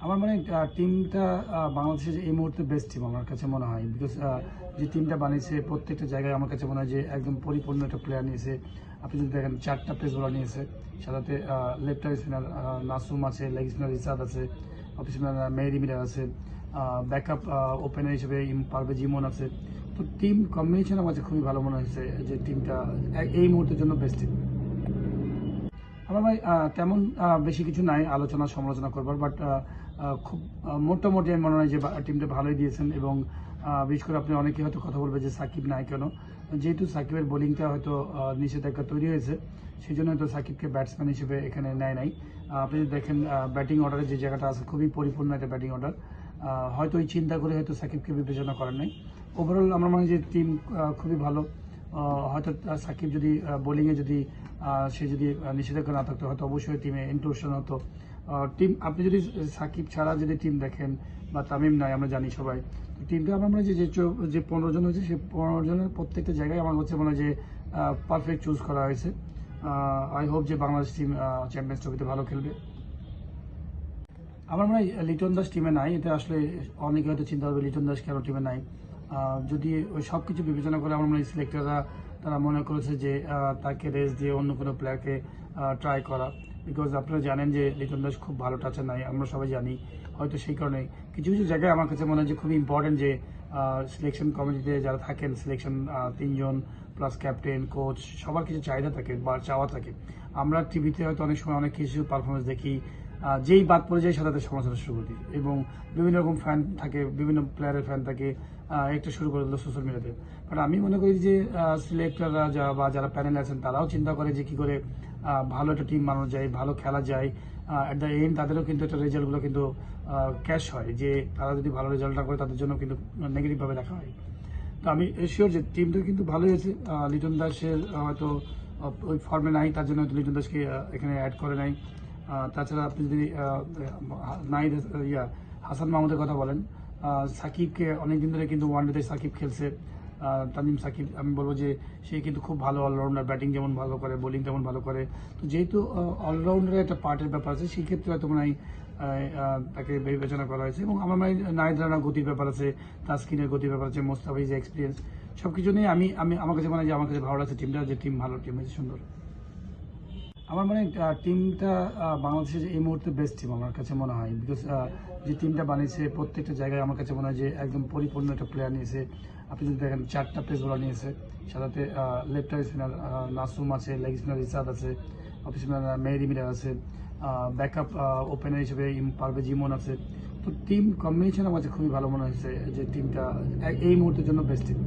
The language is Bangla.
আমার মানে টিমটা বাংলাদেশের এই মুহূর্তে বেস্ট টিম আমার কাছে মনে হয়। বিকজ যে টিমটা বানিয়েছে প্রত্যেকটা জায়গায় আমার কাছে মনে হয় যে একদম পরিপূর্ণ একটা প্লেয়ার নিয়েছে। আপনি যদি দেখেন 4টা পেস বোলার নিয়েছে, সাথে লেফট স্পিনার নাসুম আছে, লেগ স্পিনার ইসাদ আছে, অফ স্পিনার মেহেদি মিরাজ আছে, ব্যাকআপ ওপেনার হিসেবে পারভেজ ইমন আছে। তো টিম কম্বিনেশন আমার কাছে খুবই ভালো মনে হয়েছে যে টিমটা এই মুহূর্তের জন্য বেস্ট টিম। আমার ভাই তেমন বেশি কিছু নাই আলোচনা সমালোচনা করবার, বাট খুব মোটামুটি আমি মনে হয় যে টিমটা ভালোই দিয়েছেন। এবং বিশেষ করে আপনি অনেকে হয়তো কথা বলবে যে সাকিব নাই কেন, যেহেতু সাকিবের বোলিংটা হয়তো নিষেধাজ্ঞা তৈরি হয়েছে, সেই জন্য হয়তো সাকিবকে ব্যাটসম্যান হিসেবে এখানে নেয় নাই। আপনি যদি দেখেন ব্যাটিং অর্ডারে যে জায়গাটা আছে খুবই পরিপূর্ণ একটা ব্যাটিং অর্ডার, হয়তো ওই চিন্তা করে হয়তো সাকিবকে বিবেচনা করেন নাই। ওভারঅল আমার মনে হয় যে টিম খুবই ভালো। হয়তো সাকিব যদি বোলিংয়ে যদি সে যদি নিষেধাজ্ঞা না থাকতো হয়তো অবশ্যই টিমে ইনক্লুশন হতো। টিম আপনি যদি সাকিব ছাড়া যদি টিম দেখেন বা তামিম নাই, আমরা জানি সবাই, তো টিমটা আমার মনে হয় যে 15 জন হয়েছে, সেই 15 জনের প্রত্যেকটা জায়গায় আমার হচ্ছে মনে হয় যে পারফেক্ট চুজ করা হয়েছে। আই হোপ যে বাংলাদেশ টিম চ্যাম্পিয়ন্স ট্রফিতে ভালো খেলবে। আমার মনে হয় লিটন দাস টিমে নাই, এটা আসলে অনেকে হয়তো চিন্তা করবে লিটন দাস কেন টিমে নাই। যদি ওই সব কিছু বিবেচনা করে আমার মনে হয় সিলেক্টররা তারা মনে করেছে যে তাকে রেস্ট দিয়ে অন্য কোনো প্লেয়ারকে ট্রাই করা। বিকজ আপনারা জানেন যে লিটন দাস খুব ভালো টাচে নাই, আমরা সবাই জানি। হয়তো সেই কারণে কিছু কিছু জায়গায় আমার কাছে মনে হয় যে খুবই ইম্পর্টেন্ট যে সিলেকশন কমিটিতে যারা থাকেন, সিলেকশন 3 জন প্লাস ক্যাপ্টেন কোচ সবার কিছু চাহিদা থাকে বা চাওয়া থাকে। আমরা টিভিতে হয়তো অনেক সময় অনেক কিছু পারফরমেন্স দেখি, যেই বাদ পড়ে যায় সাথে সমালোচনা শুরু করি। এবং বিভিন্ন রকম ফ্যান থাকে, বিভিন্ন প্লেয়ারের ফ্যান থাকে, একটা শুরু করে দিল সোশ্যাল মিডিয়াতে। বাট আমি মনে করি যে সিলেক্টররা বা যারা প্যানেলে আছেন তারাও চিন্তা করে যে কী করে ভালো একটা টিম বানানো যায়, ভালো খেলা যায়। অ্যাট দ্য এন্ড তাদেরও কিন্তু একটা রেজাল্টগুলো কিন্তু ক্যাশ হয়, যে তারা যদি ভালো রেজাল্ট না করে তাদের জন্য কিন্তু নেগেটিভভাবে দেখা হয়। তো আমি শিওর যে টিমটা কিন্তু ভালোই হয়েছে। লিটন দাসের হয়তো ওই ফর্মে নাই, তার জন্য হয়তো লিটন দাসকে এখানে অ্যাড করে নাই। তাছাড়া আপনি যদি নাইদ হাসান মাহমুদের কথা বলেন, সাকিবকে অনেকদিন ধরে কিন্তু ওয়ানডেতে সাকিব খেলছে। তামিম সাকিব আমি বলবো যে সে কিন্তু খুব ভালো অলরাউন্ডার, ব্যাটিং যেমন ভালো করে বোলিং তেমন ভালো করে। তো যেহেতু অলরাউন্ডারের একটা পার্টের ব্যাপার আছে, সেই ক্ষেত্রে হয়তো মনে হয় তাকে বিবেচনা করা হয়েছে। এবং আমার মনে হয় নাইদ রানার গতির ব্যাপার আছে, তাসকিনের গতির ব্যাপার আছে, মোস্তাফিজের এক্সপিরিয়েন্স, সব কিছু নিয়ে আমি আমি আমার কাছে মনে হয় যে আমার কাছে ভালো লাগছে টিমটা, যে টিম ভালো, টিম হয়েছে সুন্দর। আমার মানে টিমটা বাংলাদেশের এই মুহূর্তে বেস্ট টিম আমার কাছে মনে হয়। বিকজ যে টিমটা বানিয়েছে প্রত্যেকটা জায়গায় আমার কাছে মনে হয় যে একদম পরিপূর্ণ একটা প্লেয়ার নিয়েছে। আপনি যদি দেখেন 4টা পেস বোলার নিয়েছে, সাথে লেফট স্পিনার নাসুম আছে, লেগ স্পিনার ইসাদ আছে, অফ স্পিনার মেহেদি মিরাজ আছে, ব্যাকআপ ওপেনার হিসেবে পারভেজ ইমন আছে। তো টিম কম্বিনেশন আমার কাছে খুবই ভালো মনে হয়েছে যে টিমটা এই মুহূর্তের জন্য বেস্ট টিম।